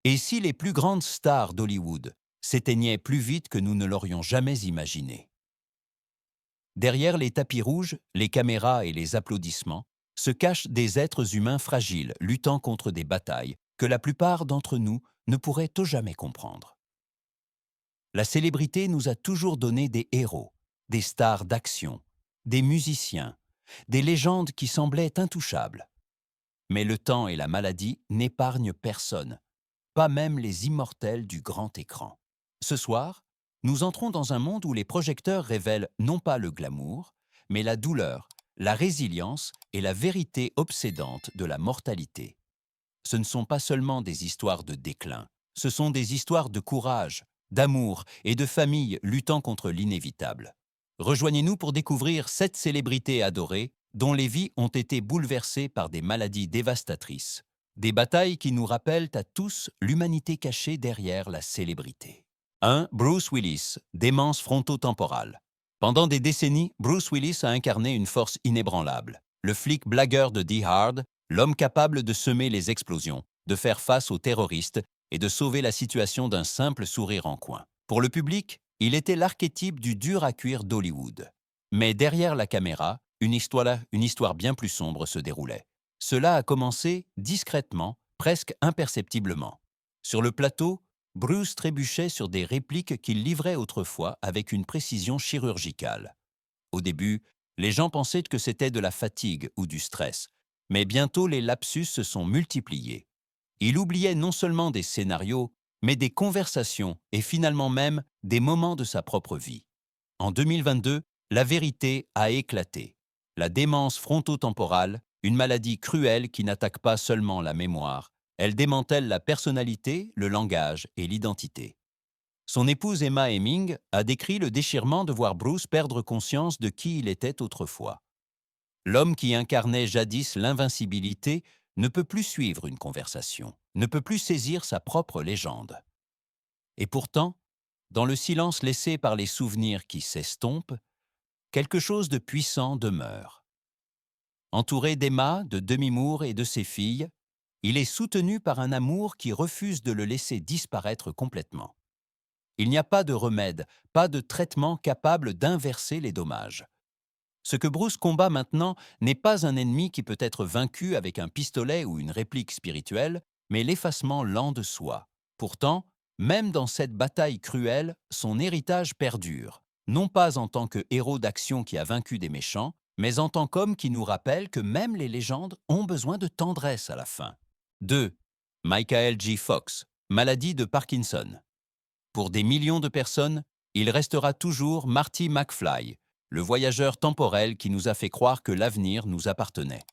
Et si les plus grandes stars d'Hollywood s'éteignaient plus vite que nous ne l'aurions jamais imaginé? Derrière les tapis rouges, les caméras et les applaudissements, se cachent des êtres humains fragiles luttant contre des batailles que la plupart d'entre nous ne pourraient au jamais comprendre. La célébrité nous a toujours donné des héros, des stars d'action, des musiciens, des légendes qui semblaient intouchables. Mais le temps et la maladie n'épargnent personne, pas même les immortels du grand écran. Ce soir, nous entrons dans un monde où les projecteurs révèlent non pas le glamour, mais la douleur, la résilience et la vérité obsédante de la mortalité. Ce ne sont pas seulement des histoires de déclin, ce sont des histoires de courage, d'amour et de famille luttant contre l'inévitable. Rejoignez-nous pour découvrir 7 célébrités adorées dont les vies ont été bouleversées par des maladies dévastatrices. Des batailles qui nous rappellent à tous l'humanité cachée derrière la célébrité. 1. Bruce Willis, démence frontotemporale. Pendant des décennies, Bruce Willis a incarné une force inébranlable. Le flic blagueur de Die Hard, l'homme capable de semer les explosions, de faire face aux terroristes et de sauver la situation d'un simple sourire en coin. Pour le public, il était l'archétype du dur à cuire d'Hollywood. Mais derrière la caméra, une histoire bien plus sombre se déroulait. Cela a commencé discrètement, presque imperceptiblement. Sur le plateau, Bruce trébuchait sur des répliques qu'il livrait autrefois avec une précision chirurgicale. Au début, les gens pensaient que c'était de la fatigue ou du stress, mais bientôt les lapsus se sont multipliés. Il oubliait non seulement des scénarios, mais des conversations et finalement même des moments de sa propre vie. En 2022, la vérité a éclaté. La démence frontotemporale, une maladie cruelle qui n'attaque pas seulement la mémoire, elle démantèle la personnalité, le langage et l'identité. Son épouse Emma Heming a décrit le déchirement de voir Bruce perdre conscience de qui il était autrefois. L'homme qui incarnait jadis l'invincibilité ne peut plus suivre une conversation, ne peut plus saisir sa propre légende. Et pourtant, dans le silence laissé par les souvenirs qui s'estompent, quelque chose de puissant demeure. Entouré d'Emma, de Demi Moore et de ses filles, il est soutenu par un amour qui refuse de le laisser disparaître complètement. Il n'y a pas de remède, pas de traitement capable d'inverser les dommages. Ce que Bruce combat maintenant n'est pas un ennemi qui peut être vaincu avec un pistolet ou une réplique spirituelle, mais l'effacement lent de soi. Pourtant, même dans cette bataille cruelle, son héritage perdure, non pas en tant que héros d'action qui a vaincu des méchants, mais en tant qu'homme qui nous rappelle que même les légendes ont besoin de tendresse à la fin. 2. Michael J. Fox, maladie de Parkinson. Pour des millions de personnes, il restera toujours Marty McFly, le voyageur temporel qui nous a fait croire que l'avenir nous appartenait.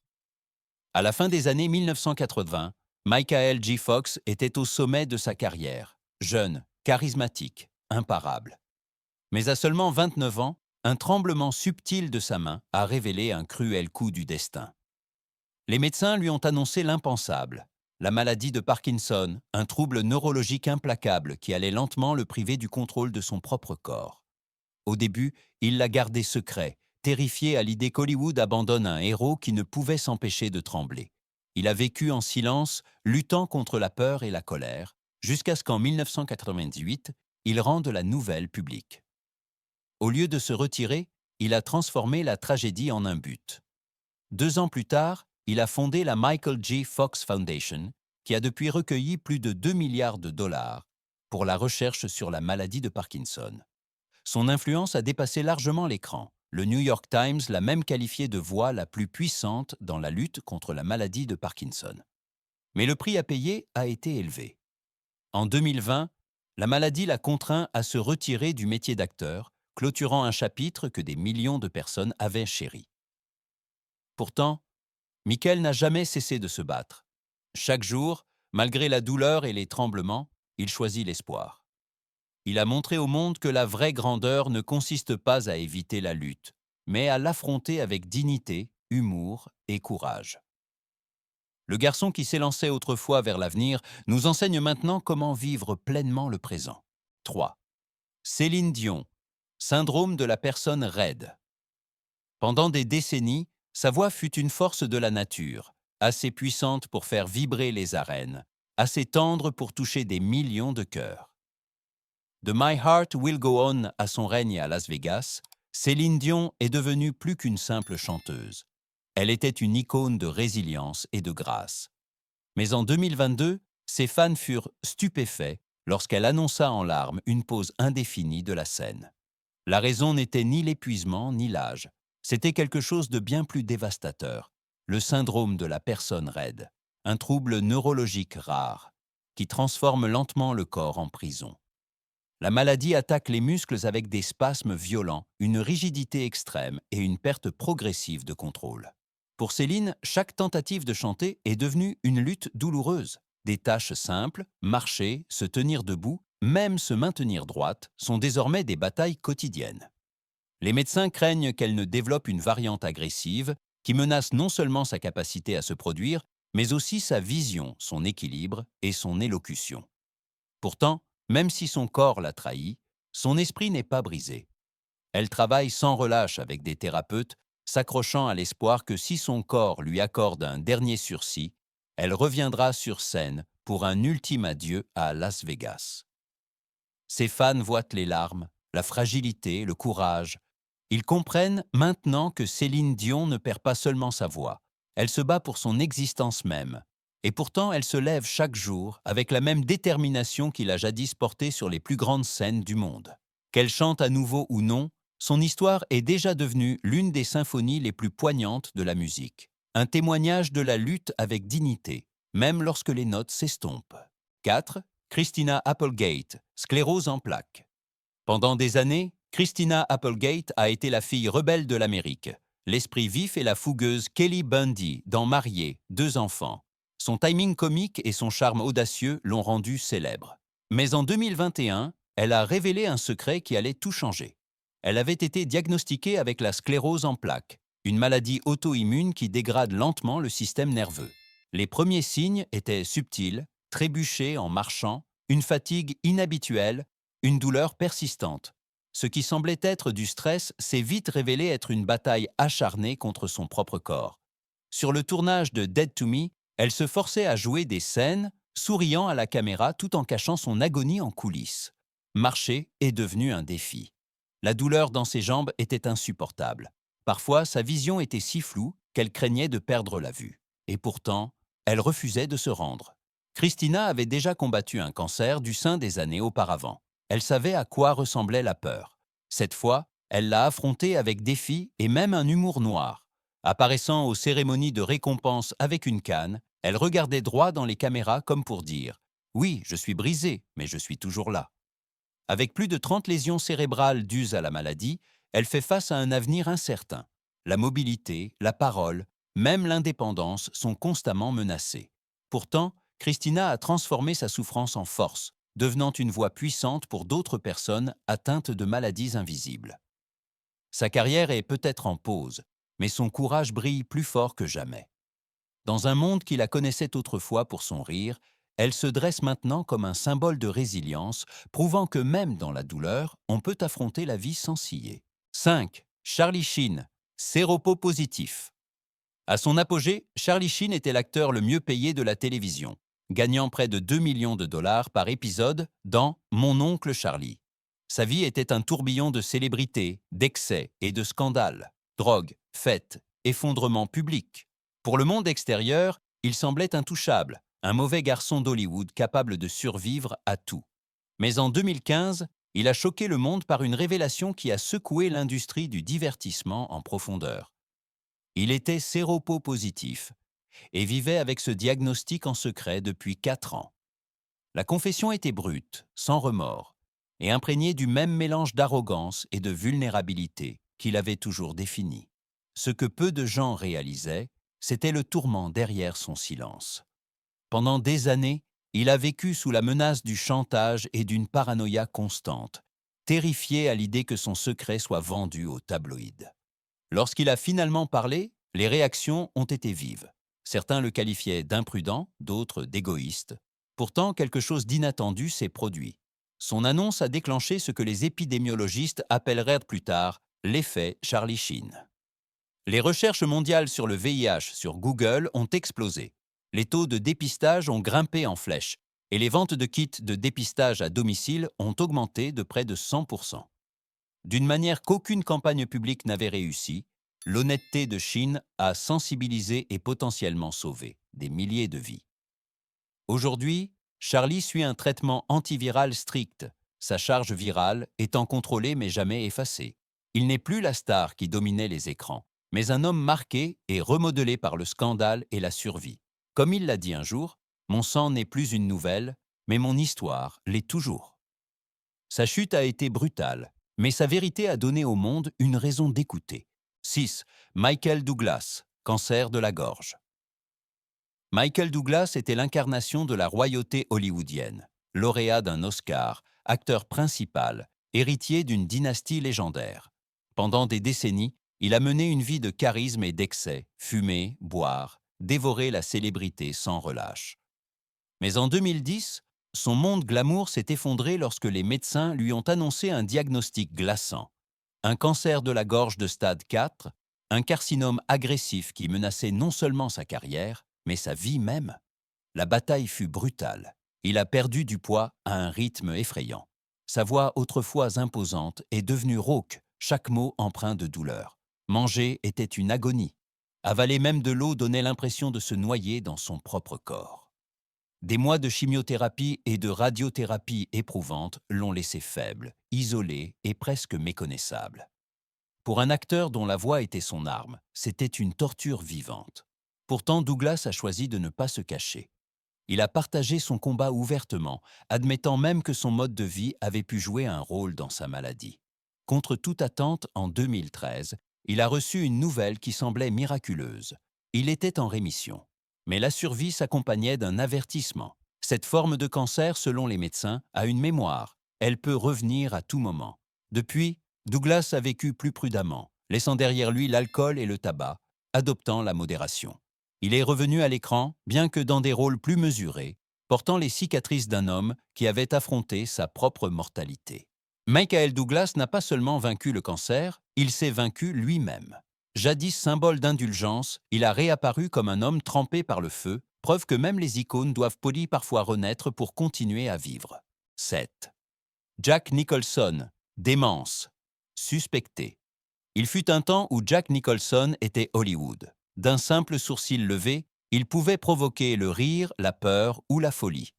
À la fin des années 1980, Michael J. Fox était au sommet de sa carrière, jeune, charismatique, imparable. Mais à seulement 29 ans, un tremblement subtil de sa main a révélé un cruel coup du destin. Les médecins lui ont annoncé l'impensable, la maladie de Parkinson, un trouble neurologique implacable qui allait lentement le priver du contrôle de son propre corps. Au début, il l'a gardé secret, terrifié à l'idée qu'Hollywood abandonne un héros qui ne pouvait s'empêcher de trembler. Il a vécu en silence, luttant contre la peur et la colère, jusqu'à ce qu'en 1998, il rende la nouvelle publique. Au lieu de se retirer, il a transformé la tragédie en un but. 2 ans plus tard, il a fondé la Michael J. Fox Foundation, qui a depuis recueilli plus de 2 milliards de dollars pour la recherche sur la maladie de Parkinson. Son influence a dépassé largement l'écran. Le New York Times l'a même qualifié de voix la plus puissante dans la lutte contre la maladie de Parkinson. Mais le prix à payer a été élevé. En 2020, la maladie l'a contraint à se retirer du métier d'acteur, clôturant un chapitre que des millions de personnes avaient chéri. Pourtant, Michael n'a jamais cessé de se battre. Chaque jour, malgré la douleur et les tremblements, il choisit l'espoir. Il a montré au monde que la vraie grandeur ne consiste pas à éviter la lutte, mais à l'affronter avec dignité, humour et courage. Le garçon qui s'élançait autrefois vers l'avenir nous enseigne maintenant comment vivre pleinement le présent. 3. Céline Dion, syndrome de la personne raide. Pendant des décennies, sa voix fut une force de la nature, assez puissante pour faire vibrer les arènes, assez tendre pour toucher des millions de cœurs. De My Heart Will Go On à son règne à Las Vegas, Céline Dion est devenue plus qu'une simple chanteuse. Elle était une icône de résilience et de grâce. Mais en 2022, ses fans furent stupéfaits lorsqu'elle annonça en larmes une pause indéfinie de la scène. La raison n'était ni l'épuisement ni l'âge. C'était quelque chose de bien plus dévastateur, le syndrome de la personne raide, un trouble neurologique rare, qui transforme lentement le corps en prison. La maladie attaque les muscles avec des spasmes violents, une rigidité extrême et une perte progressive de contrôle. Pour Céline, chaque tentative de chanter est devenue une lutte douloureuse. Des tâches simples, marcher, se tenir debout, même se maintenir droite, sont désormais des batailles quotidiennes. Les médecins craignent qu'elle ne développe une variante agressive qui menace non seulement sa capacité à se produire, mais aussi sa vision, son équilibre et son élocution. Pourtant, même si son corps l'a trahi, son esprit n'est pas brisé. Elle travaille sans relâche avec des thérapeutes, s'accrochant à l'espoir que si son corps lui accorde un dernier sursis, elle reviendra sur scène pour un ultime adieu à Las Vegas. Ses fans voient les larmes, la fragilité, le courage. Ils comprennent maintenant que Céline Dion ne perd pas seulement sa voix, elle se bat pour son existence même. Et pourtant, elle se lève chaque jour avec la même détermination qu'il a jadis portée sur les plus grandes scènes du monde. Qu'elle chante à nouveau ou non, son histoire est déjà devenue l'une des symphonies les plus poignantes de la musique. Un témoignage de la lutte avec dignité, même lorsque les notes s'estompent. 4. Christina Applegate, sclérose en plaques. Pendant des années, Christina Applegate a été la fille rebelle de l'Amérique, l'esprit vif et la fougueuse Kelly Bundy dans Mariée, 2 enfants. Son timing comique et son charme audacieux l'ont rendue célèbre. Mais en 2021, elle a révélé un secret qui allait tout changer. Elle avait été diagnostiquée avec la sclérose en plaques, une maladie auto-immune qui dégrade lentement le système nerveux. Les premiers signes étaient subtils, trébucher en marchant, une fatigue inhabituelle, une douleur persistante. Ce qui semblait être du stress s'est vite révélé être une bataille acharnée contre son propre corps. Sur le tournage de Dead to Me, elle se forçait à jouer des scènes, souriant à la caméra tout en cachant son agonie en coulisses. Marcher est devenu un défi. La douleur dans ses jambes était insupportable. Parfois, sa vision était si floue qu'elle craignait de perdre la vue. Et pourtant, elle refusait de se rendre. Christina avait déjà combattu un cancer du sein des années auparavant. Elle savait à quoi ressemblait la peur. Cette fois, elle l'a affrontée avec défi et même un humour noir. Apparaissant aux cérémonies de récompense avec une canne, elle regardait droit dans les caméras comme pour dire « Oui, je suis brisée, mais je suis toujours là ». Avec plus de 30 lésions cérébrales dues à la maladie, elle fait face à un avenir incertain. La mobilité, la parole, même l'indépendance sont constamment menacées. Pourtant, Christina a transformé sa souffrance en force, devenant une voix puissante pour d'autres personnes atteintes de maladies invisibles. Sa carrière est peut-être en pause, mais son courage brille plus fort que jamais. Dans un monde qui la connaissait autrefois pour son rire, elle se dresse maintenant comme un symbole de résilience, prouvant que même dans la douleur, on peut affronter la vie sans ciller. 5. Charlie Sheen, séropositif. À son apogée, Charlie Sheen était l'acteur le mieux payé de la télévision, gagnant près de 2 millions de dollars par épisode dans Mon oncle Charlie. Sa vie était un tourbillon de célébrités, d'excès et de scandales. Drogue, fêtes, effondrement public. Pour le monde extérieur, il semblait intouchable, un mauvais garçon d'Hollywood capable de survivre à tout. Mais en 2015, il a choqué le monde par une révélation qui a secoué l'industrie du divertissement en profondeur. Il était séropositif et vivait avec ce diagnostic en secret depuis 4 ans. La confession était brute, sans remords, et imprégnée du même mélange d'arrogance et de vulnérabilité qu'il avait toujours défini. Ce que peu de gens réalisaient, c'était le tourment derrière son silence. Pendant des années, il a vécu sous la menace du chantage et d'une paranoïa constante, terrifié à l'idée que son secret soit vendu aux tabloïds. Lorsqu'il a finalement parlé, les réactions ont été vives. Certains le qualifiaient d'imprudent, d'autres d'égoïste. Pourtant, quelque chose d'inattendu s'est produit. Son annonce a déclenché ce que les épidémiologistes appelleraient plus tard l'effet Charlie Sheen. Les recherches mondiales sur le VIH sur Google ont explosé. les taux de dépistage ont grimpé en flèche et les ventes de kits de dépistage à domicile ont augmenté de près de 100%. D'une manière qu'aucune campagne publique n'avait réussi, l'honnêteté de Chine a sensibilisé et potentiellement sauvé des milliers de vies. Aujourd'hui, Charlie suit un traitement antiviral strict, sa charge virale étant contrôlée mais jamais effacée. Il n'est plus la star qui dominait les écrans, mais un homme marqué et remodelé par le scandale et la survie. Comme il l'a dit un jour, « Mon sang n'est plus une nouvelle, mais mon histoire l'est toujours ». Sa chute a été brutale, mais sa vérité a donné au monde une raison d'écouter. 6. Michael Douglas, cancer de la gorge. Michael Douglas était l'incarnation de la royauté hollywoodienne, lauréat d'un Oscar, acteur principal, héritier d'une dynastie légendaire. Pendant des décennies, il a mené une vie de charisme et d'excès, fumer, boire, dévorer la célébrité sans relâche. Mais en 2010, son monde glamour s'est effondré lorsque les médecins lui ont annoncé un diagnostic glaçant. Un cancer de la gorge de stade 4, un carcinome agressif qui menaçait non seulement sa carrière, mais sa vie même. La bataille fut brutale. Il a perdu du poids à un rythme effrayant. Sa voix autrefois imposante est devenue rauque, chaque mot empreint de douleur. Manger était une agonie. Avaler même de l'eau donnait l'impression de se noyer dans son propre corps. Des mois de chimiothérapie et de radiothérapie éprouvantes l'ont laissé faible, isolé et presque méconnaissable. Pour un acteur dont la voix était son arme, c'était une torture vivante. Pourtant, Douglas a choisi de ne pas se cacher. Il a partagé son combat ouvertement, admettant même que son mode de vie avait pu jouer un rôle dans sa maladie. Contre toute attente, en 2013, il a reçu une nouvelle qui semblait miraculeuse. Il était en rémission. Mais la survie s'accompagnait d'un avertissement. Cette forme de cancer, selon les médecins, a une mémoire. Elle peut revenir à tout moment. Depuis, Douglas a vécu plus prudemment, laissant derrière lui l'alcool et le tabac, adoptant la modération. Il est revenu à l'écran, bien que dans des rôles plus mesurés, portant les cicatrices d'un homme qui avait affronté sa propre mortalité. Michael Douglas n'a pas seulement vaincu le cancer, il s'est vaincu lui-même. Jadis symbole d'indulgence, il a réapparu comme un homme trempé par le feu, preuve que même les icônes doivent parfois renaître pour continuer à vivre. 7. Jack Nicholson, démence, suspecté. Il fut un temps où Jack Nicholson était Hollywood. D'un simple sourcil levé, il pouvait provoquer le rire, la peur ou la folie.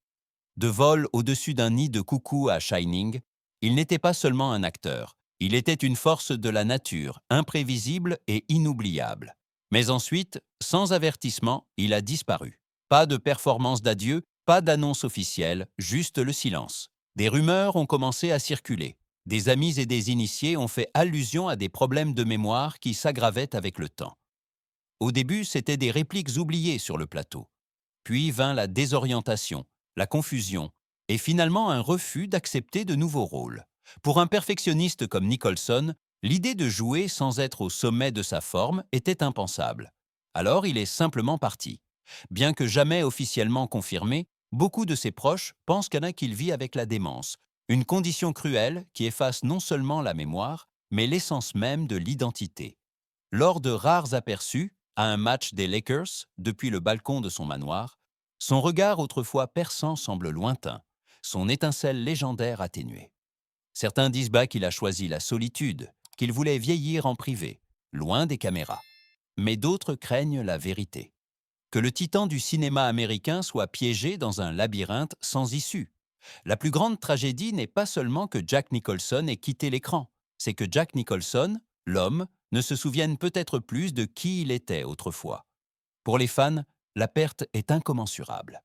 De vol au-dessus d'un nid de coucou à Shining, il n'était pas seulement un acteur, il était une force de la nature, imprévisible et inoubliable. Mais ensuite, sans avertissement, il a disparu. Pas de performance d'adieu, pas d'annonce officielle, juste le silence. Des rumeurs ont commencé à circuler. Des amis et des initiés ont fait allusion à des problèmes de mémoire qui s'aggravaient avec le temps. Au début, c'était des répliques oubliées sur le plateau. Puis vint la désorientation, la confusion, et finalement un refus d'accepter de nouveaux rôles. Pour un perfectionniste comme Nicholson, l'idée de jouer sans être au sommet de sa forme était impensable. Alors il est simplement parti. Bien que jamais officiellement confirmé, beaucoup de ses proches pensent qu'il vit avec la démence, une condition cruelle qui efface non seulement la mémoire, mais l'essence même de l'identité. Lors de rares aperçus, à un match des Lakers, depuis le balcon de son manoir, son regard autrefois perçant semble lointain, son étincelle légendaire atténuée. Certains disent qu'il a choisi la solitude, qu'il voulait vieillir en privé, loin des caméras. Mais d'autres craignent la vérité. Que le titan du cinéma américain soit piégé dans un labyrinthe sans issue. La plus grande tragédie n'est pas seulement que Jack Nicholson ait quitté l'écran, c'est que Jack Nicholson, l'homme, ne se souvienne peut-être plus de qui il était autrefois. Pour les fans, la perte est incommensurable.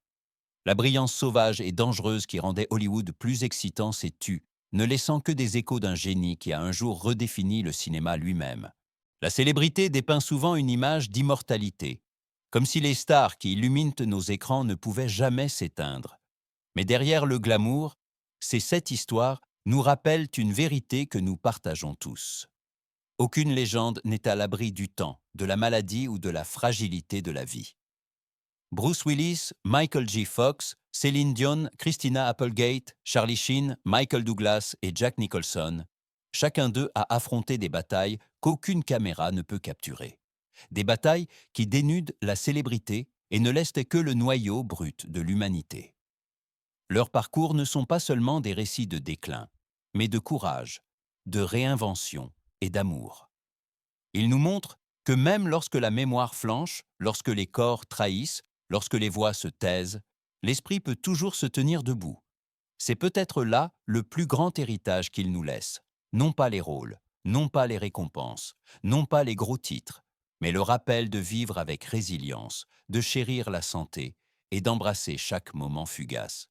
La brillance sauvage et dangereuse qui rendait Hollywood plus excitant s'est tue, ne laissant que des échos d'un génie qui a un jour redéfini le cinéma lui-même. La célébrité dépeint souvent une image d'immortalité, comme si les stars qui illuminent nos écrans ne pouvaient jamais s'éteindre. Mais derrière le glamour, ces 7 histoires nous rappellent une vérité que nous partageons tous. Aucune légende n'est à l'abri du temps, de la maladie ou de la fragilité de la vie. Bruce Willis, Michael J. Fox, Céline Dion, Christina Applegate, Charlie Sheen, Michael Douglas et Jack Nicholson, chacun d'eux a affronté des batailles qu'aucune caméra ne peut capturer. Des batailles qui dénudent la célébrité et ne laissent que le noyau brut de l'humanité. Leurs parcours ne sont pas seulement des récits de déclin, mais de courage, de réinvention et d'amour. Ils nous montrent que même lorsque la mémoire flanche, lorsque les corps trahissent, lorsque les voix se taisent, l'esprit peut toujours se tenir debout. C'est peut-être là le plus grand héritage qu'ils nous laissent. Non pas les rôles, non pas les récompenses, non pas les gros titres, mais le rappel de vivre avec résilience, de chérir la santé et d'embrasser chaque moment fugace.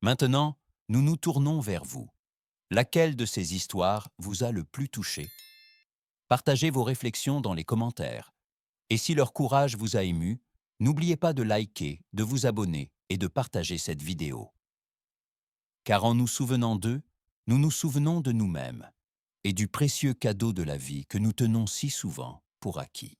Maintenant, nous nous tournons vers vous. Laquelle de ces histoires vous a le plus touché? Partagez vos réflexions dans les commentaires. Et si leur courage vous a ému, n'oubliez pas de liker, de vous abonner et de partager cette vidéo. Car en nous souvenant d'eux, nous nous souvenons de nous-mêmes et du précieux cadeau de la vie que nous tenons si souvent pour acquis.